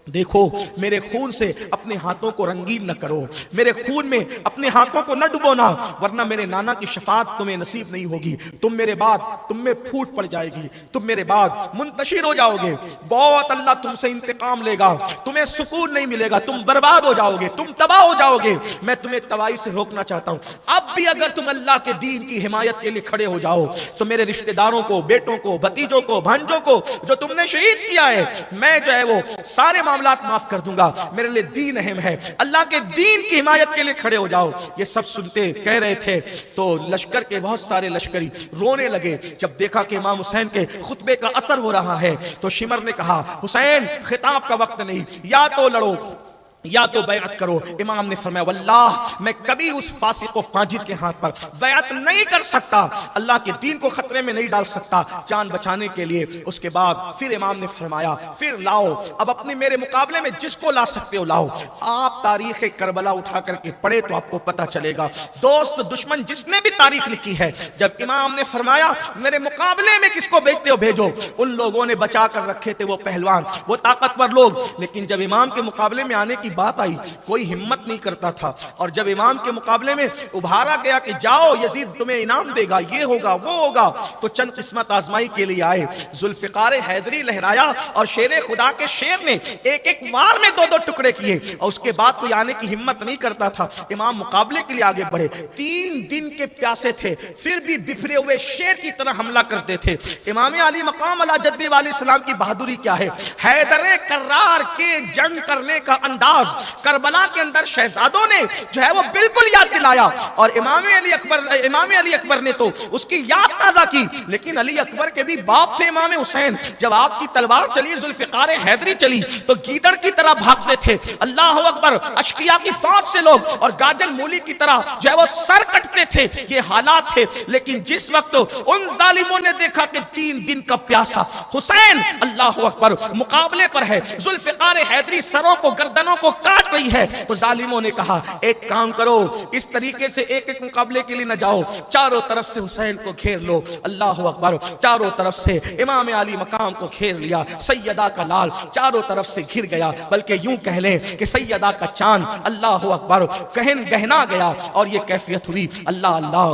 देखो, मेरे खून से अपने हाथों को रंगीन न करो, मेरे खून में अपने हाथों को न डुबोना, वरना मेरे नाना की शफात तुम्हें नसीब नहीं होगी। तुम मेरे बाद, तुम में फूट पड़ जाएगी, तुम मेरे बाद मुंतशिर हो जाओगे। बहुत अल्लाह तुमसे इंतकाम लेगा, तुम्हें सुकून नहीं मिलेगा, तुम बर्बाद हो जाओगे, तुम तबाह हो जाओगे। मैं तुम्हें तबाही से रोकना चाहता हूँ। अब भी अगर तुम अल्लाह के दीन की हिमायत के लिए खड़े हो जाओ तो मेरे रिश्तेदारों को, बेटों को, भतीजों को, भांजों को जो तुमने शहीद किया है, मैं जो है वो सारे मामलात माफ कर दूंगा। मेरे लिए दीन अहम है, अल्लाह के दीन की हिमायत के लिए खड़े हो जाओ। ये सब सुनते कह रहे थे तो लश्कर के बहुत सारे लश्करी रोने लगे। जब देखा कि इमाम हुसैन के खुतबे का असर हो रहा है तो शिमर ने कहा, हुसैन खिताब का वक्त नहीं, या तो लड़ो या तो बैअत करो। इमाम ने फरमाया, वल्लाह मैं कभी उस फासिक व फाजिर के हाथ पर बैअत नहीं कर सकता, अल्लाह के दीन को खतरे में नहीं डाल सकता जान बचाने के लिए। उसके बाद फिर इमाम ने फरमाया, फिर लाओ, अब अपने मेरे मुकाबले में जिसको ला सकते हो लाओ। आप तारीख करबला उठा करके पढ़े तो आपको पता चलेगा, दोस्त दुश्मन जिसने भी तारीख लिखी है, जब इमाम ने फरमाया मेरे मुकाबले में किसको भेजते हो भेजो, उन लोगों ने बचा कर रखे थे वो पहलवान, वो ताकतवर लोग। लेकिन जब इमाम के मुकाबले में आने की बात आई, कोई हिम्मत नहीं करता था। और जब इमाम के मुकाबले में उभारा गया कि जाओ यजीद तुम्हें इनाम देगा, ये होगा वो होगा, तो चंद किस्मत आजमाई के लिए आए। जुल्फिकार हैदरी लहराया और शेर खुदा के शेर ने एक एक वार में 2-2 टुकड़े किए, और उसके बाद कोई आने की हिम्मत नहीं करता था। इमाम मुकाबले के लिए आगे बढ़े, 3 दिन के प्यासे थे, फिर भी बिफरे हुए शेर की तरह हमला करते थे। इमाम अली मकाम अला जद्दी वाले सलाम की बहादुरी क्या है, हैदर कर्रार के जंग करने का अंदाज करबला के अंदर शहजादों ने जो है वो बिल्कुल याद दिलाया। और इमाम अली अकबर ने तो उसकी याद ताजा की। लेकिन अली अकबर के भी बाप थे इमाम हुसैन, जब आपकी तलवार चली, जुल्फिकार हैदरी चली, तो गीदड़ की तरह भागते थे। अल्लाह अकबर, अशकिया की फौज से लोग और गाजल मूली की तरह जो है वो सर कटते थे। ये हालात थे। लेकिन जिस वक्त उन जालिमों ने देखा कि 3 दिन का प्यासा हुसैन अल्लाह अकबर मुकाबले पर है, जुल्फिकार हैदरी सरों को, गर्दनों को काट रही है, तो जालिमों ने कहा एक काम करो, इस तरीके से एक एक मुकाबले के लिए न जाओ, चारों तरफ से हुसैन को घेर लो। अल्लाह अकबर, चारों तरफ से इमाम अली मकाम को घेर लिया। सैयदा का लाल चारों तरफ से घिर गया, बल्कि यूं कह लें कि सैयदा का चांद अल्लाह अकबर गहना गया। और ये कैफियत हुई, अल्लाह अल्लाह,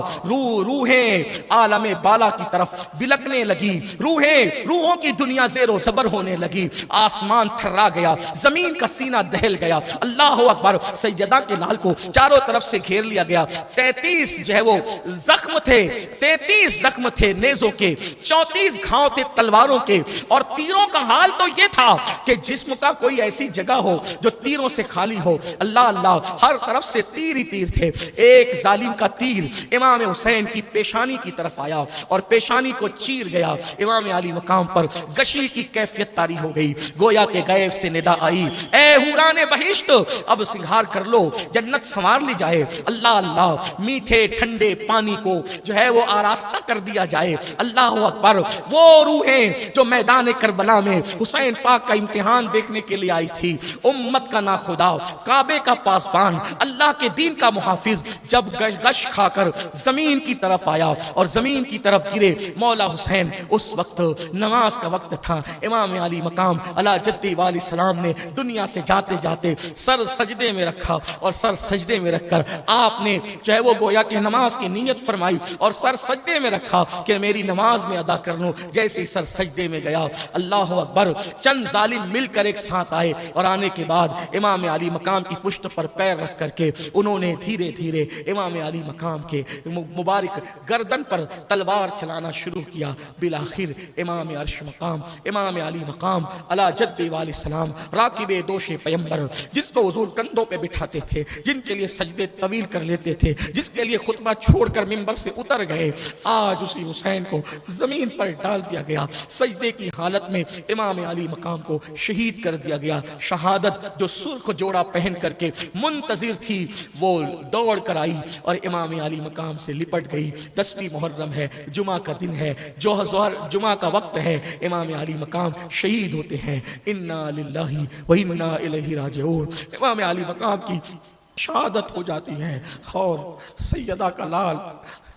रूहें आलमे बाला की तरफ बिलकने लगी, रूहों की दुनिया ज़ेरो ज़बर होने लगी, आसमान थर्रा गया, जमीन का सीना दहल गया। अल्लाह अकबर। सैयदा के लाल को चारों तरफ से घेर लिया गया। 33 जो है वो जख्म थे, 33 जख्म थे नेजों के, 34 घाव थे तलवारों के। और तीरों का हाल तो ये था कि जिस्म का कोई ऐसी जगह हो जो तीरों से खाली हो। अल्लाह अल्लाह, हर तरफ से तीर ही तीर थे। एक जालिम का तीर इमाम हुसैन की पेशानी की तरफ आया और पेशानी को चीर गया। इमाम अली मकाम पर गशी की कैफियत तारी हो गई। गोया के गैब से निदा आई, ए हुराने बहिश्त, अब सिंगार कर लो, जन्नत संवार ली जाए। अल्लाह अल्लाह, मीठे ठंडे पानी को जो है वो आरास्ता कर दिया जाए। अल्लाह अकबर। वो रूहें जो मैदान करबला में हुसैन पाक का इम्तिहान देखने के लिए आई थी, उम्मत का ना खुदा, काबे का पासबान, अल्लाह के दीन का मुहाफिज, जब गश खाकर जमीन की तरफ आया और जमीन की तरफ गिरे मौला हुसैन, उस वक्त नमाज का वक्त था। इमाम अली मकाम अला जद्दी वाली सलाम ने दुनिया से जाते जाते सर सजदे में रखा और सर सजदे में रखकर आपने जो है वो गोया के नमाज की नीयत फरमाई और सर सजदे में रखा कि मेरी नमाज में अदा कर लूं। जैसे ही सर सजदे में गया, अल्लाह अकबर, चंद जालिम मिलकर एक साथ आए और आने के बाद इमाम अली मकाम की पुश्त पर पैर रख करके उन्होंने धीरे धीरे इमाम अली मकाम के मुबारक गर्दन पर तलवार चलाना शुरू किया। बिलाखिर इमाम अर्श मकाम, इमाम अली मकाम अला जद्दी वाली सलाम, राकिबे दोशे पैगंबर, जिसको हुजूर कंधों पे बिठाते थे, जिनके लिए सजदे तवील कर लेते थे, जिसके लिए खुतबा छोड़कर मिंबर से उतर गए, आज उसी हुसैन को जमीन पर डाल दिया गया। सजदे की हालत में इमाम अली मकाम को शहीद कर दिया गया। शहादत जो सुर्ख जोड़ा पहन करके मुंतजिर थी, वो दौड़ कर आई और इमाम अली मकाम से लिपट गई। 10वीं मुहर्रम है, जुमा का दिन है, जोहर जुमा का वक्त है, इमाम अली मकाम शहीद होते हैं। इन्ना लिल्लाहि व इन्ना इलैहि राजिऊन। इमाम अली मकाम की शहादत हो जाती है और सैयदा का लाल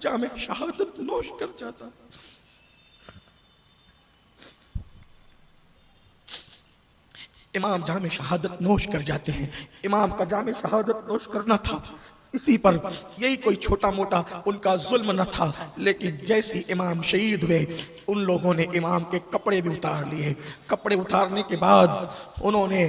जामे शहादत नोश कर जाता। इमाम जामे शहादत नोश कर जाते हैं। इमाम का जामे शहादत नोश करना था, इसी पर यही कोई छोटा मोटा उनका जुल्म न था। लेकिन जैसे इमाम शहीद हुए, उन लोगों ने इमाम के कपड़े भी उतार लिए। कपड़े उतारने के बाद उन्होंने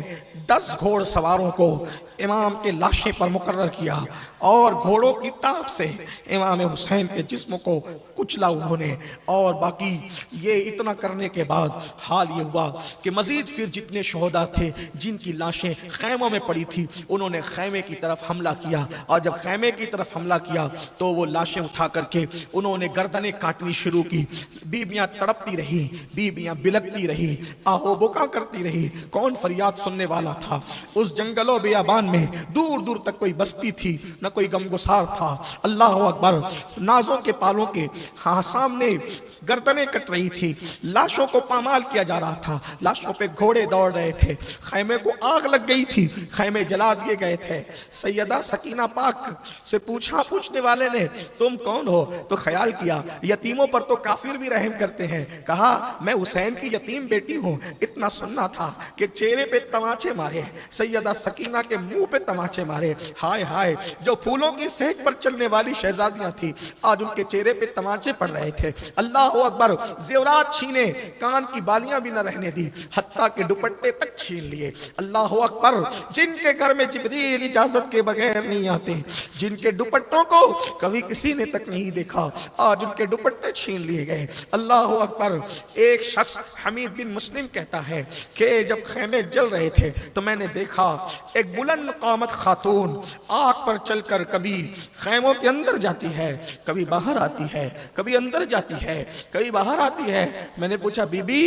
10 घोड़ सवारों को इमाम के लाशे पर मुकर्रर किया और घोड़ों की टाप से इमाम हुसैन के जिस्म को कुचला उन्होंने। और बाकी ये इतना करने के बाद हाल ये हुआ कि मजीद फिर जितने शोहदा थे जिनकी लाशें खैमों में पड़ी थी, उन्होंने खैमे की तरफ हमला किया। और जब खैमे की तरफ हमला किया तो वो लाशें उठा करके उन्होंने गर्दनें काटनी शुरू की। बीबियां तड़पती रही, बीबियां बिलकती रही, आहो बुका करती रही। कौन फरियाद सुनने वाला था? उस जंगलों बेयाबान में दूर दूर तक कोई बस्ती थी, न कोई गमगुसार था। अल्लाह अकबर। नाजों के पालों के हाँ सामने गर्दनें कट रही थी, लाशों को पामाल किया जा रहा था, लाशों पे घोड़े दौड़ रहे थे, खैमे को आग लग गई थी, खैमे जला दिए गए थे। सैयदा सकीना पाक से पूछा पूछने वाले ने, तुम कौन हो? तो ख्याल किया यतीमों पर तो काफिर भी रहम करते हैं। कहा मैं हुसैन की यतीम बेटी हूँ। इतना सुनना था कि चेहरे पे तमाचे मारे, सैयदा सकीना के मुंह पे तमाचे मारे। हाय हाय, जो फूलों की सहक पर चलने वाली शहजादियां थी, आज उनके चेहरे पे तमाचे पड़ रहे थे। अल्लाह अकबर। जेवरात छीने, कान की बालियां भी न रहने दी, हत्ता के दुपट्टे तक छीन लिए। अल्लाह अकबर। जिनके घर में जिब्रील इजाजत के बगैर नहीं आते, जिनके दुपट्टों को कभी किसी ने तक नहीं देखा, आज उनके दुपट्टे छीन लिए गए। अल्लाह अकबर। एक शख्स हमीद बिन मुस्लिम कहता है कि जब खैमे जल रहे थे तो मैंने देखा एक बुलंद कामत खातून आग पर चलकर कभी खैमों के अंदर जाती है, कभी बाहर आती है, कभी अंदर जाती है, कभी बाहर आती है। मैंने पूछा बीबी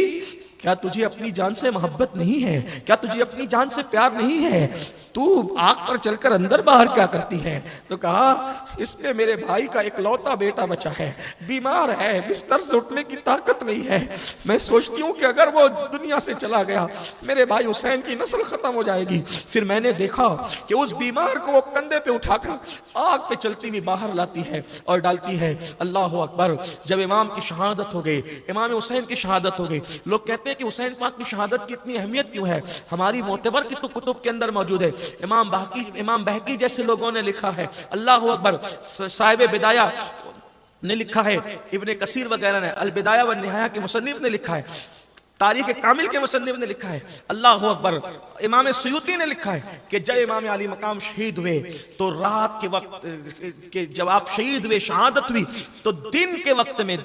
क्या तुझे अपनी जान से मोहब्बत नहीं है? क्या तुझे अपनी जान से प्यार नहीं है? तू आग पर चलकर अंदर बाहर क्या करती है? तो कहा इसमें मेरे भाई का इकलौता बेटा बचा है, बीमार है, बिस्तर से उठने की ताकत नहीं है। मैं सोचती हूँ कि अगर वो दुनिया से चला गया मेरे भाई हुसैन की नस्ल खत्म हो जाएगी। फिर मैंने देखा कि उस बीमार को वो कंधे पे उठाकर आग पे चलती हुई बाहर लाती है और डालती है। अल्लाह अकबर। जब इमाम की शहादत हो गई, इमाम हुसैन की शहादत हो गई, लोग कहते हैं कि हुसैन पाक की शहादत की इतनी अहमियत क्यों है? हमारी मोतबर की तो कुतुब के अंदर मौजूद है। इमाम बहकी जैसे लोगों ने लिखा है। अल्लाह अकबर। साहिब बिदाया ने लिखा है, इब्ने कसीर वगैरह ने अल बिदाया व निहाया के मुसन्निफ ने लिखा है تاریخ کامل کے مصنف نے لکھا ہے، اللہ اکبر، امام سیوطی نے لکھا ہے کہ جب امام علی مقام شہید ہوئے تو رات کے وقت کہ جب آپ شہید ہوئے، شہادت ہوئی، تو دن کے وقت میں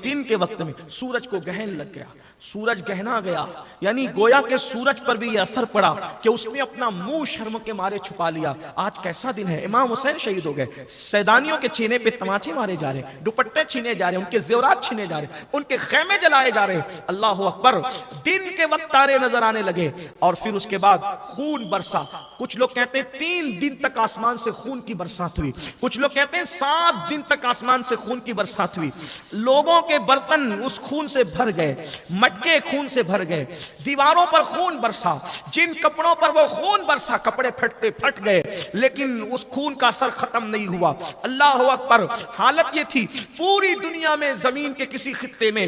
سورج کو گہن لگ گیا، سورج گہنا گیا، یعنی گویا کہ سورج پر بھی یہ اثر پڑا کہ اس نے اپنا منہ شرم کے مارے چھپا لیا۔ آج کیسا دن ہے، امام حسین شہید ہو گئے، سیدانیوں کے سینے پہ تماچے مارے جا رہے ہیں، دوپٹے چھینے جا رہے ہیں، ان کے زیورات چھینے جا رہے ہیں، ان کے خیمے جلائے جا رہے ہیں۔ اللہ اکبر، دن کے وقت تارے نظر آنے لگے اور پھر اس کے بعد خون برسا۔ کچھ لوگ کہتے ہیں 3 دن تک آسمان سے خون کی برسات ہوئی، کچھ لوگ کہتے ہیں 7 دن تک آسمان سے خون کی برسات ہوئی۔ لوگوں کے برتن اس خون سے بھر گئے، مٹکے خون سے بھر گئے، دیواروں پر خون برسا، جن کپڑوں پر وہ خون برسا کپڑے پھٹتے پھٹ گئے، لیکن اس خون کا اثر ختم نہیں ہوا۔ اللہ اکبر، حالت یہ تھی پوری دنیا میں، زمین کے کسی خطے میں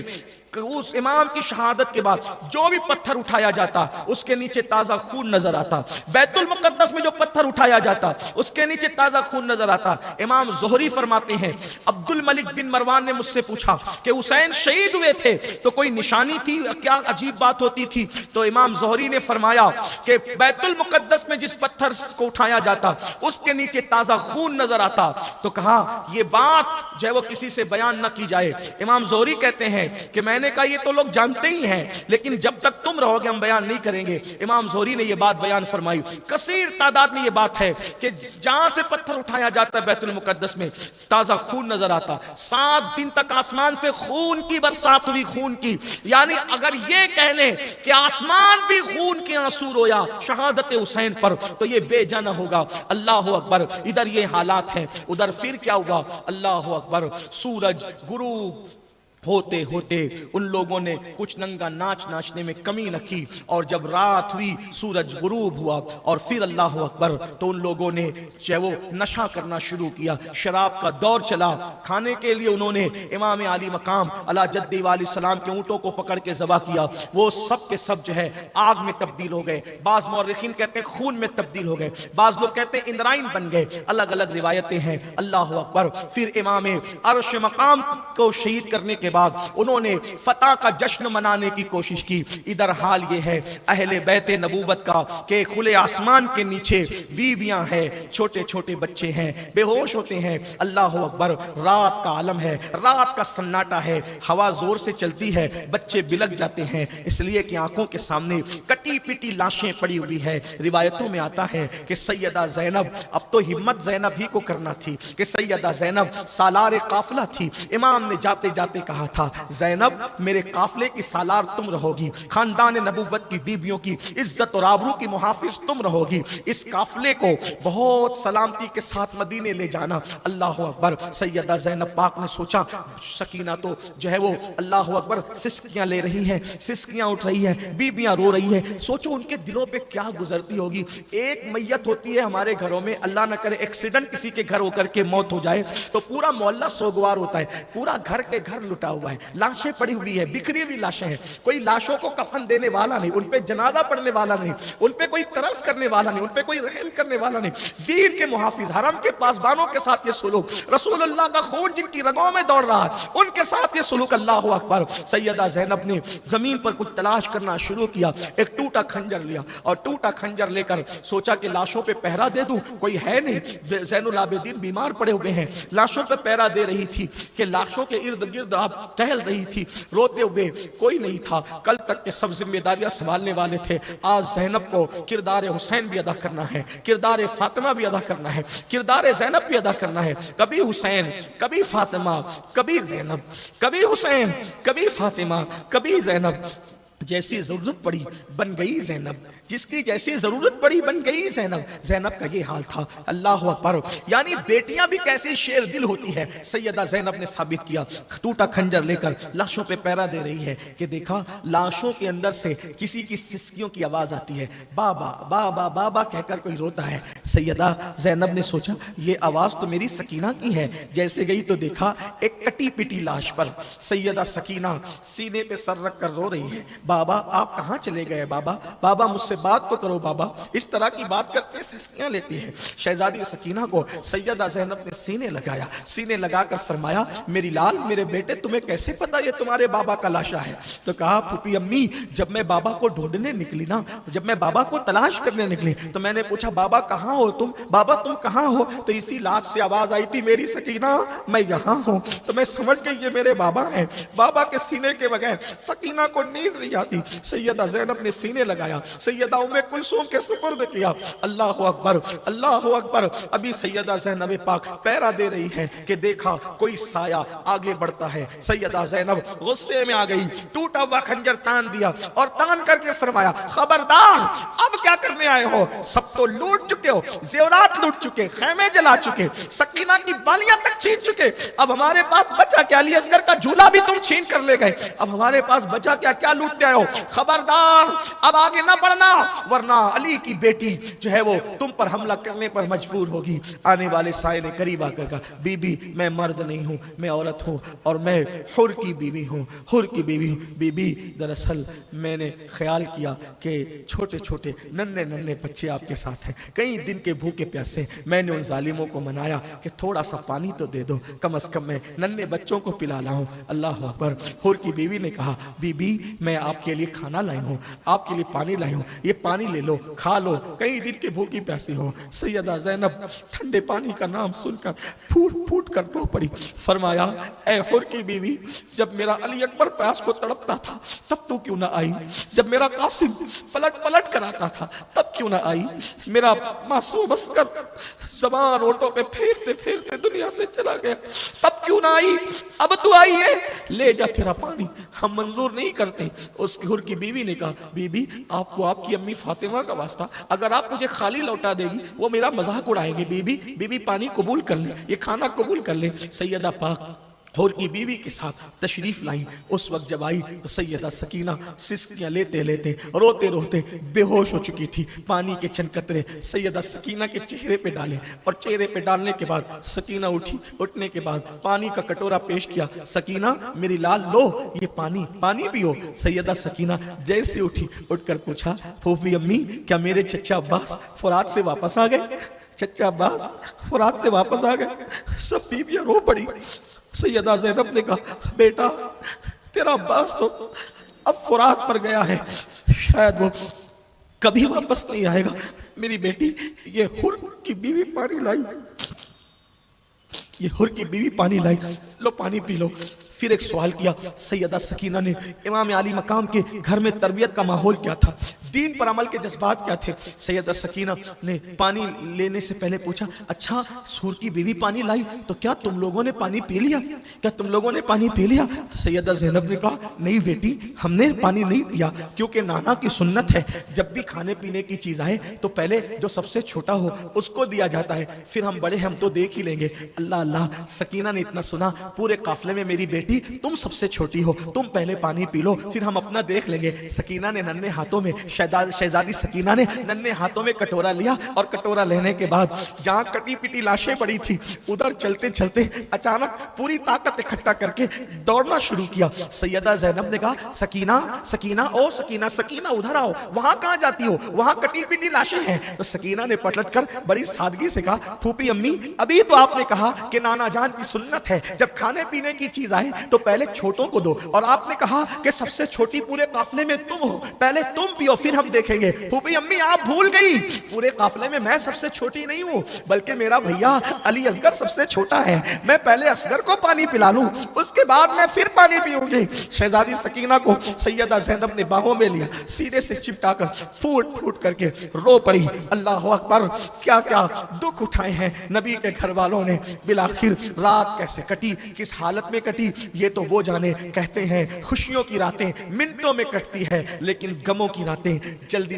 اس امام کی شہادت کے بعد جو بھی پتھر اٹھایا جاتا اس کے نیچے تازہ خون نظر آتا، بیت المقدس میں جو پتھر اٹھایا جاتا اس کے نیچے تازہ خون نظر آتا۔ امام زہری فرماتے ہیں، عبد الملک بن مروان نے مجھ سے پوچھا کہ حسین شہید ہوئے تھے تو کوئی نشانی تھی، کیا عجیب بات ہوتی تھی؟ تو امام زہری نے فرمایا کہ بیت المقدس میں جس پتھر کو اٹھایا جاتا اس کے نیچے تازہ خون نظر آتا۔ تو کہا یہ بات جو ہے وہ کسی سے بیان نہ کی جائے۔ امام زہری کہتے ہیں کہ میں نے کہا یہ تو لوگ جانتے ہی ہیں، لیکن جب تک تم رہو گے ہم بیان نہیں کریں گے۔ امام زہری نے یہ بات بیان فرمائی۔ کثیر تعداد میں یہ بات ہے کہ جہاں سے پتھر اٹھایا جاتا ہے بیت المقدس میں تازہ خون نظر آتا۔ 7 دن تک آسمان سے خون کی برسات ہوئی، خون کی، یعنی اگر یہ کہہ لیں کہ آسمان بھی خون کے آنسو رویا شہادت حسین پر تو یہ بے جا نہ ہوگا۔ اللہ اکبر، ادھر یہ حالات ہیں، ادھر پھر کیا ہوا؟ اللہ اکبر، سورج غروب ہوتے ہوتے ان لوگوں نے کچھ ننگا ناچ ناچنے میں کمی نہ کی، اور جب رات ہوئی سورج غروب ہوا اور پھر اللہ اکبر تو ان لوگوں نے چاہے وہ نشہ کرنا شروع کیا، شراب کا دور چلا۔ کھانے کے لیے انہوں نے امام علی مقام علی جدی علیہ السلام کے اونٹوں کو پکڑ کے ذبح کیا، وہ سب کے سب جو ہے آگ میں تبدیل ہو گئے، بعض مورخین کہتے ہیں خون میں تبدیل ہو گئے، بعض لوگ کہتے ہیں اندرائن بن گئے، الگ الگ روایتیں ہیں۔ اللہ اکبر، پھر امام عرش مقام کو شہید کرنے کے بعد انہوں نے فتح کا جشن منانے کی کوشش کی۔ ادھر حال یہ ہے اہل بیت نبوت کا کہ کھلے آسمان کے نیچے بیویاں ہیں، چھوٹے چھوٹے بچے ہیں، بے ہوش ہوتے ہیں۔ اللہ اکبر، رات کا عالم ہے، رات کا سناٹا ہے، ہوا زور سے چلتی ہے، بچے بلک جاتے ہیں اس لیے کہ آنکھوں کے سامنے کٹی پٹی لاشیں پڑی ہوئی ہے۔ روایتوں میں آتا ہے کہ سیدہ زینب، اب تو ہمت زینب ہی کو کرنا تھی کہ سیدہ زینب سالار قافلہ تھی، امام نے جاتے جاتے کہا تھا زینب میرے قافلے کی سالار تم رہو گی، خاندان نبوت کی بیبیوں کی عزت اور آبرو کی محافظ تم رہو گی، اس قافلے کو بہت سلامتی کے ساتھ مدینے لے جانا۔ اللہ اکبر، سیدہ زینب پاک نے سوچا سکینہ تو جو ہے وہ اللہ اکبر سسکیاں لے رہی ہے، سسکیاں اٹھ رہی ہیں، بیبیاں رو رہی ہیں، سوچو ان کے دلوں پہ کیا گزرتی ہوگی۔ ایک میت ہوتی ہے ہمارے گھروں میں، اللہ نہ کرے ایکسیڈنٹ کسی کے گھر ہو کر کے موت ہو جائے تو پورا محلہ سوگوار ہوتا ہے، پورا گھر کے گھر لٹا ہوا ہے، لاشیں پڑی ہوئی ہیں، بکھری ہوئی لاشیں ہیں، کوئی لاشوں کو کفن دینے والا نہیں، ان پہ جنازہ پڑھنے والا نہیں، ان پہ کوئی ترس کرنے والا نہیں، ان پہ کوئی رحم کرنے والا نہیں۔ دین کے محافظ، حرم کے پاسبانوں کے ساتھ یہ سلوک، رسول اللہ کا خون جن کی رگوں میں دوڑ رہا ہے ان کے ساتھ یہ سلوک۔ اللہ اکبر، سیدہ زینب نے زمین پر کچھ تلاش کرنا شروع کیا، ایک ٹوٹا خنجر لیا اور ٹوٹا خنجر لے کر سوچا کہ لاشوں پہ پہرا دے دوں، کوئی ہے نہیں، زین العابدین بیمار پڑے ہوئے ہیں، لاشوں پہ پہرا دے رہی تھی کہ لاشوں کے ارد گرد آپ ٹہل رہی تھی روتے ہوئے، کوئی نہیں تھا، کل تک کے سب ذمہ داریاں سنبھالنے والے تھے، آج زینب کو کردار حسین بھی ادا کرنا ہے، کردار فاطمہ بھی ادا کرنا ہے، کردار زینب بھی ادا کرنا ہے، کبھی حسین کبھی فاطمہ کبھی زینب، کبھی حسین کبھی فاطمہ کبھی زینب، جیسی ضرورت پڑی بن گئی زینب، جس کی جیسی ضرورت پڑی بن گئی زینب۔ زینب کا یہ حال تھا۔ اللہ اکبر، یعنی بیٹیاں بھی کیسی شیر دل ہوتی ہے، سیدہ زینب نے ثابت کیا، ٹوٹا خنجر لے کر لاشوں پہ پہرا دے رہی ہے کہ دیکھا لاشوں کے اندر سے کسی کی سسکیوں کی آواز آتی ہے، بابا بابا بابا کہہ کر کوئی روتا ہے۔ سیدہ زینب نے سوچا یہ آواز تو میری سکینہ کی ہے، جیسے گئی تو دیکھا ایک کٹی پٹی لاش پر سیدہ سکینہ سینے پہ سر رکھ کر رو رہی ہے، بابا آپ کہاں چلے گئے، بابا بابا مجھ سے بات تو کرو بابا، اس طرح کی بات کرتے سسکیاں لیتی ہے۔ شہزادی سکینہ کو سیدہ زینب نے سینے لگایا، سینے لگا کر فرمایا میری لال میرے بیٹے تمہیں کیسے پتا یہ تمہارے بابا کا لاشا ہے؟ تو کہا پھوپھی امی جب میں بابا کو ڈھونڈنے نکلی نا، جب میں بابا کو تلاش کرنے نکلی تو میں نے پوچھا بابا کہاں ہو تم، بابا تم کہاں ہو؟ تو اسی لاش سے آواز آئی تھی میری سکینہ میں یہاں ہوں۔ تو میں سمجھ گئی یہ میرے بابا ہیں۔ بابا کے سینے کے بغیر سکینہ کو نیند نہیں آتی۔ سیدہ زینب نے سینے لگایا، سیدہ ام کلثوم کے سپرد کیا۔ اللہ اکبر اللہ اکبر۔ ابھی سیدہ زینب پاک پیرا دے رہی ہے کہ دیکھا کوئی سایہ آگے بڑھتا ہے۔ سیدہ زینب غصے میں آ گئی، ٹوٹا ہوا خنجر تان دیا اور تان کر کے فرمایا خبردار اب کیا کرنے آئے ہو؟ سب تو لوٹ چکے ہو، زیورات لوٹ چکے، خیمے جلا چکے، سکینہ کی بالیاں تک چھین چکے، اب ہمارے پاس بچا کیا؟ علی اصغر کا جھولا بھی تم چھین کر لے گئے، اب ہمارے پاس بچا کیا؟ کیا لوٹنے آئے ہو؟ خبردار اب آگے نہ بڑھنا ورنہ علی کی بیٹی جو ہے وہ تم پر حملہ کرنے پر مجبور ہوگی۔ آنے والے سائے نے قریب آ کر کہا بی بی میں مرد نہیں ہوں، میں عورت ہوں اور میں حر کی بیوی ہوں، حر کی بیوی ہوں۔ بی بی دراصل میں نے خیال کیا کہ چھوٹے چھوٹے ننھے ننھے بچے آپ کے ساتھ ہیں، کئی دن کے بھوکے پیاسے، میں نے ان ظالموں کو منایا کہ تھوڑا سا پانی تو دے دو، کم از کم میں ننھے بچوں کو پلا لاؤں۔ اللہ اکبر۔ حور کی بیوی نے کہا بی بی میں آپ کے لیے کھانا لائی ہوں، آپ کے لیے پانی لائی ہوں، یہ پانی لے لو کھا لو، کئی دن کے بھوکی پیاسی ہو۔ سیدہ زینب ٹھنڈے پانی کا نام سن کر پھوٹ پھوٹ کر رو پڑی۔ فرمایا اے حور کی بیوی جب میرا علی اکبر پیاس کو تڑپتا تھا تب تو کیوں نہ آئی؟ جب میرا قاسم پلٹ پلٹ کر آتا تھا تب کیوں نہ آئی؟ میرا معصوم عسکر زبان ہوٹوں پہ پھیرتے پھیرتے دنیا سے چلا گیا تب کیوں نہ آئی؟ اب تو آئی ہے، لے جا تیرا پانی، ہم منظور نہیں کرتے۔ اس حور کی بیوی نے کہا بی بی آپ کو آپ کی امی فاطمہ کا واسطہ، اگر آپ مجھے خالی لوٹا دے گی وہ میرا مذاق اڑائیں گے۔ بی بی پانی قبول کر لیں، یہ کھانا قبول کر لیں۔ سیدہ پاک حور کی بیوی کے ساتھ تشریف لائیں۔ اس وقت جب آئی تو سیدہ سکینہ سسکیاں لیتے لیتے روتے روتے بے ہوش ہو چکی تھی۔ پانی کے چند قطرے سیدہ سکینہ کے چہرے پہ ڈالے اور چہرے پہ ڈالنے کے بعد سکینہ اٹھی، اٹھنے کے بعد پانی کا کٹورا پیش کیا۔ سکینہ میری لال لو یہ پانی پیو۔ سیدہ سکینہ جیسے اٹھی اٹھ کر پوچھا پھوپھی امی کیا میرے چچا عباس فرات سے واپس آ گئے؟ چچا عباس فرات سے واپس آ گئے؟ سب بیویاں رو پڑی۔ سیدہ زینب نے کہا بیٹا تیرا عباس تو اب فرات پر گیا ہے، شاید وہ کبھی واپس نہیں آئے گا۔ میری بیٹی یہ حر کی بیوی پانی لائی، یہ حر کی بیوی پانی لائی، لو پانی پی لو۔ پھر ایک سوال کیا سیدہ سکینہ نے امام علی مقام کے گھر میں تربیت کا ماحول کیا تھا، دین پر عمل کے جذبات کیا تھے؟ سیدہ سکینہ نے پانی لینے سے پہلے پوچھا اچھا حور کی بیوی پانی لائی تو کیا تم لوگوں نے پانی پی لیا؟ کیا تم لوگوں نے پانی پی لیا؟ تو سیدہ زینب نے کہا نہیں بیٹی ہم نے پانی نہیں پیا، کیونکہ نانا کی سنت ہے جب بھی کھانے پینے کی چیز آئے تو پہلے جو سب سے چھوٹا ہو اس کو دیا جاتا ہے، پھر ہم بڑے ہم تو دیکھ ہی لیں گے۔ اللہ سکینہ نے اتنا سنا، پورے قافلے میں میری بیٹی تم سب سے چھوٹی ہو، تم پہلے پانی پی لو پھر ہم اپنا دیکھ لیں گے۔ سکینہ نے ننھے ہاتھوں میں شہزادی سکینہ نے ننھے ہاتھوں میں کٹورا لیا اور کٹورا لینے کے بعد جہاں کٹی پٹی لاشیں پڑی تھی ادھر چلتے چلتے اچانک پوری طاقت اکٹھا کر کے دوڑنا شروع کیا۔ سیدہ زینب نے کہا سکینہ او سکینہ ادھر آؤ، وہاں کہاں جاتی ہو؟ وہاں کٹی پٹی لاشیں ہیں۔ تو سکینہ نے پلٹ کر بڑی سادگی سے کہا پھوپھی امی ابھی تو آپ نے کہا کہ نانا جان کی سنت ہے جب کھانے پینے کی چیز آئے تو پہلے چھوٹوں کو دو، اور آپ نے کہا کہ سب سے چھوٹی پورے قافلے میں تم ہو، پہلے تم پیو پھر ہم دیکھیں گے۔ پھوپھی امی آپ بھول گئی، پورے قافلے میں میں سب سے چھوٹی نہیں ہوں بلکہ میرا بھیا علی اصغر سب سے چھوٹا ہے، میں پہلے اصغر کو پانی پلا لوں اس کے بعد میں پھر پانی پیوں گی۔ شہزادی سکینہ کو سیدہ زینب نے باہوں میں لیا، سینے سے چپٹا کر پھوٹ پھوٹ کر کے رو پڑی۔ اللہ اکبر، کیا کیا دکھ اٹھائے ہیں نبی کے گھر والوں نے، بالآخر رات کیسے کٹی، کس حالت میں کٹی یہ تو وہ جانے۔ کہتے ہیں خوشیوں کی راتیں منٹوں میں کٹتی ہے لیکن غموں کی راتیں جلدی